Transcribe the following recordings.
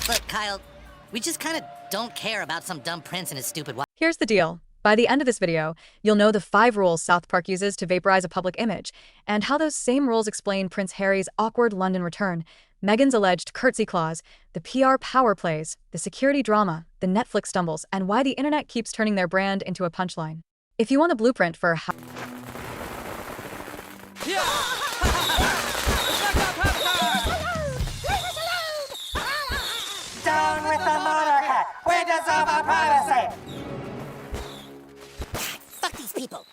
Look, Kyle, we just kind of don't care about some dumb prince and his stupid wife. Here's the deal. By the end of this video, you'll know the 5 rules South Park uses to vaporize a public image, and how those same rules explain Prince Harry's awkward London return, Meghan's alleged curtsy clause, the PR power plays, the security drama, the Netflix stumbles, and why the internet keeps turning their brand into a punchline. If you want a blueprint for how Down with the motorhead! Windows of our privacy! Fuck these people.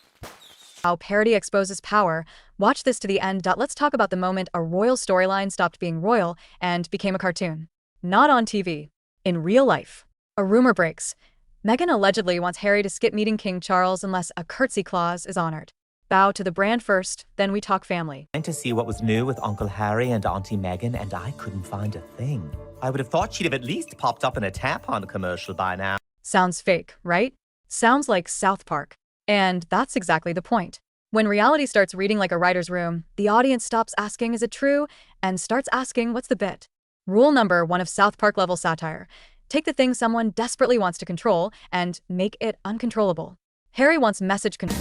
how parody exposes power, watch this to the end. Let's talk about the moment a royal storyline stopped being royal and became a cartoon. Not on TV. In real life. A rumor breaks. Meghan allegedly wants Harry to skip meeting King Charles unless a curtsy clause is honored. Bow to the brand first, then we talk family. Went to see what was new with Uncle Harry and Auntie Meghan, and I couldn't find a thing. I would have thought she'd have at least popped up in a tampon commercial by now. Sounds fake, right? Sounds like South Park. And that's exactly the point. When reality starts reading like a writer's room, the audience stops asking, is it true? And starts asking, what's the bit? Rule number 1 of South Park level satire. Take the thing someone desperately wants to control and make it uncontrollable. Harry wants message control.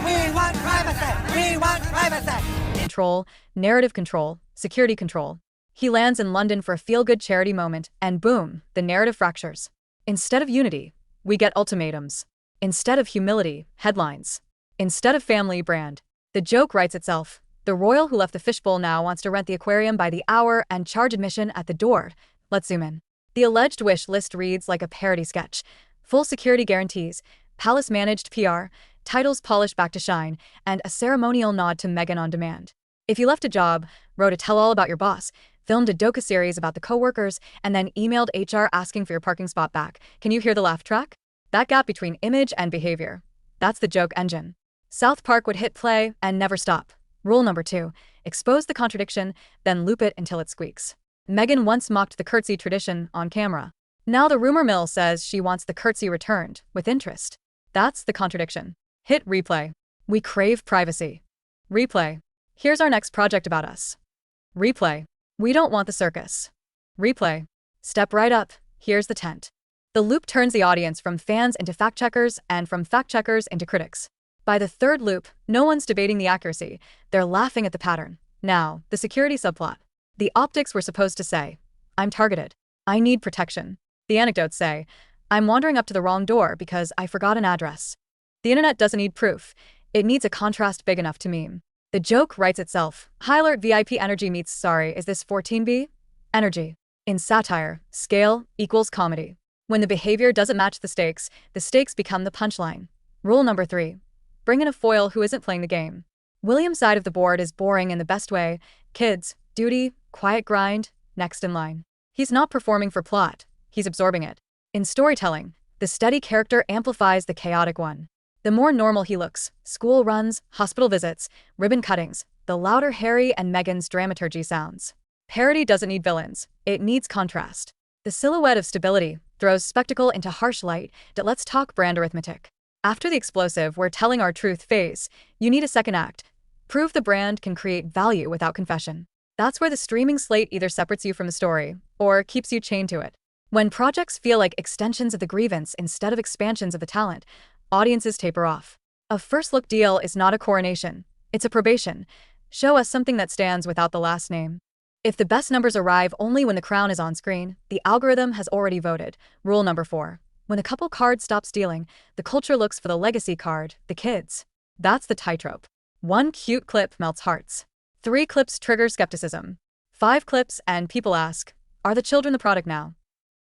We want privacy! We want privacy! Control, narrative control, security control. He lands in London for a feel-good charity moment, and boom, the narrative fractures. Instead of unity, we get ultimatums. Instead of humility, headlines. Instead of family, brand. The joke writes itself. The royal who left the fishbowl now wants to rent the aquarium by the hour and charge admission at the door. Let's zoom in. The alleged wish list reads like a parody sketch. Full security guarantees, palace-managed PR, titles polished back to shine, and a ceremonial nod to Meghan on demand. If you left a job, wrote a tell-all about your boss, filmed a docu-series about the co-workers, and then emailed HR asking for your parking spot back, can you hear the laugh track? That gap between image and behavior. That's the joke engine. South Park would hit play and never stop. Rule number 2, expose the contradiction, then loop it until it squeaks. Meghan once mocked the curtsy tradition on camera. Now the rumor mill says she wants the curtsy returned, with interest. That's the contradiction. Hit replay. We crave privacy. Replay. Here's our next project about us. Replay. We don't want the circus. Replay. Step right up. Here's the tent. The loop turns the audience from fans into fact-checkers and from fact-checkers into critics. By the third loop, no one's debating the accuracy. They're laughing at the pattern. Now, the security subplot. The optics were supposed to say, I'm targeted. I need protection. The anecdotes say, I'm wandering up to the wrong door because I forgot an address. The internet doesn't need proof. It needs a contrast big enough to meme. The joke writes itself. High alert VIP energy meets sorry, is this 14B? Energy. In satire, scale equals comedy. When the behavior doesn't match the stakes become the punchline. Rule number 3. Bring in a foil who isn't playing the game. William's side of the board is boring in the best way. Kids, duty, quiet grind, next in line. He's not performing for plot. He's absorbing it. In storytelling, the steady character amplifies the chaotic one. The more normal he looks, school runs, hospital visits, ribbon cuttings, the louder Harry and Meghan's dramaturgy sounds. Parody doesn't need villains. It needs contrast. The silhouette of stability throws spectacle into harsh light. Let's talk brand arithmetic. After the explosive, we're telling our truth phase, you need a second act. Prove the brand can create value without confession. That's where the streaming slate either separates you from the story or keeps you chained to it. When projects feel like extensions of the grievance instead of expansions of the talent, audiences taper off. A first-look deal is not a coronation. It's a probation. Show us something that stands without the last name. If the best numbers arrive only when the crown is on screen, the algorithm has already voted. Rule number 4. When a couple card stops dealing, the culture looks for the legacy card, the kids. That's the tightrope. 1 cute clip melts hearts. 3 clips trigger skepticism. 5 clips and people ask, are the children the product now?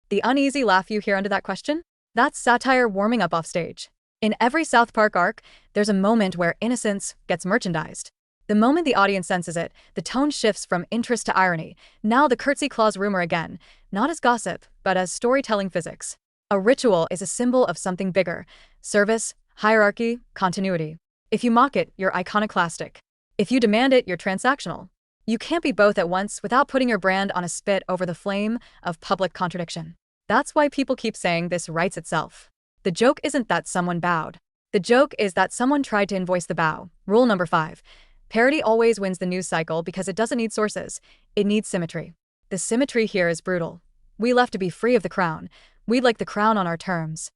The uneasy laugh you hear under that question? That's satire warming up off stage. In every South Park arc, there's a moment where innocence gets merchandised. The moment the audience senses it, the tone shifts from interest to irony. Now the curtsy clause rumor again, not as gossip, but as storytelling physics. A ritual is a symbol of something bigger. Service, hierarchy, continuity. If you mock it, you're iconoclastic. If you demand it, you're transactional. You can't be both at once without putting your brand on a spit over the flame of public contradiction. That's why people keep saying this writes itself. The joke isn't that someone bowed. The joke is that someone tried to invoice the bow. Rule number 5. Parody always wins the news cycle because it doesn't need sources. It needs symmetry. The symmetry here is brutal. We left to be free of the crown. We'd like the crown on our terms.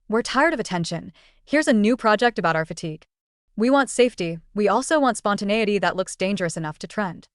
We're tired of attention. Here's a new project about our fatigue. We want safety. We also want spontaneity that looks dangerous enough to trend.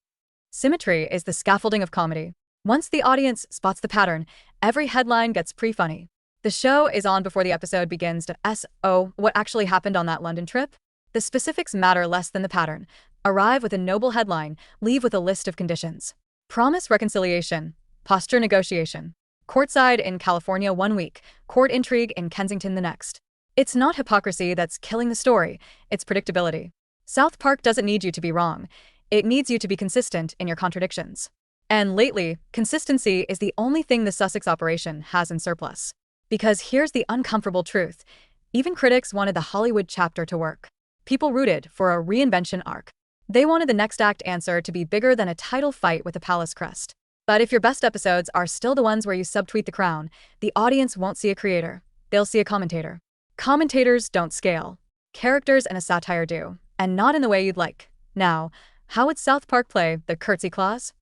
Symmetry is the scaffolding of comedy. Once the audience spots the pattern, every headline gets pre-funny. The show is on before the episode begins to S.O. what actually happened on that London trip? The specifics matter less than the pattern. Arrive with a noble headline, leave with a list of conditions. Promise reconciliation, posture negotiation. Courtside in California 1 week, court intrigue in Kensington the next. It's not hypocrisy that's killing the story, it's predictability. South Park doesn't need you to be wrong. It needs you to be consistent in your contradictions. And lately, consistency is the only thing the Sussex operation has in surplus. Because here's the uncomfortable truth. Even critics wanted the Hollywood chapter to work. People rooted for a reinvention arc. They wanted the next act answer to be bigger than a title fight with a palace crest. But if your best episodes are still the ones where you subtweet the crown, the audience won't see a creator. They'll see a commentator. Commentators don't scale. Characters and a satire do, and not in the way you'd like. Now, how would South Park play the curtsy clause?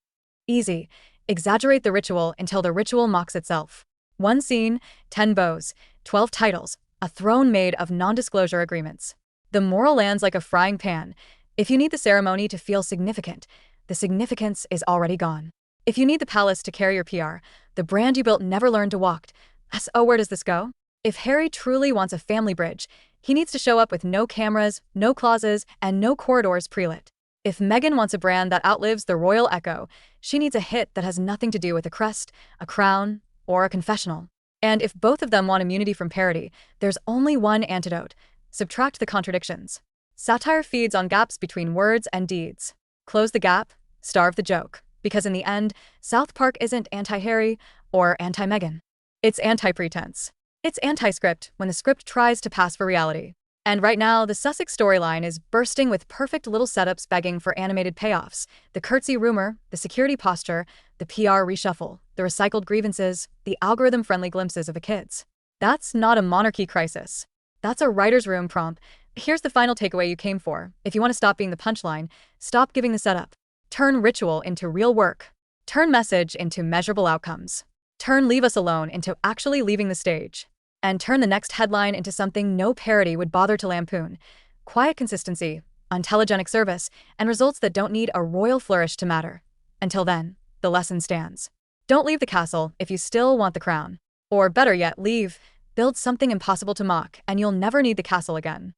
Easy. Exaggerate the ritual until the ritual mocks itself. 1 scene, 10 bows, 12 titles, a throne made of non-disclosure agreements. The moral lands like a frying pan. If you need the ceremony to feel significant, the significance is already gone. If you need the palace to carry your PR, the brand you built never learned to walk. So where does this go? If Harry truly wants a family bridge, he needs to show up with no cameras, no clauses, and no corridors pre-lit. If Meghan wants a brand that outlives the royal echo, she needs a hit that has nothing to do with a crest, a crown, or a confessional. And if both of them want immunity from parody, there's only one antidote. Subtract the contradictions. Satire feeds on gaps between words and deeds. Close the gap, starve the joke. Because in the end, South Park isn't anti-Harry or anti-Meghan. It's anti-pretense. It's anti-script when the script tries to pass for reality. And right now, the Sussex storyline is bursting with perfect little setups begging for animated payoffs. The curtsy rumor, the security posture, the PR reshuffle, the recycled grievances, the algorithm-friendly glimpses of a kids. That's not a monarchy crisis. That's a writer's room prompt. Here's the final takeaway you came for. If you want to stop being the punchline, stop giving the setup. Turn ritual into real work. Turn message into measurable outcomes. Turn leave us alone into actually leaving the stage. And turn the next headline into something no parody would bother to lampoon. Quiet consistency, untelegenic service, and results that don't need a royal flourish to matter. Until then, the lesson stands. Don't leave the castle if you still want the crown. Or better yet, leave. Build something impossible to mock, and you'll never need the castle again.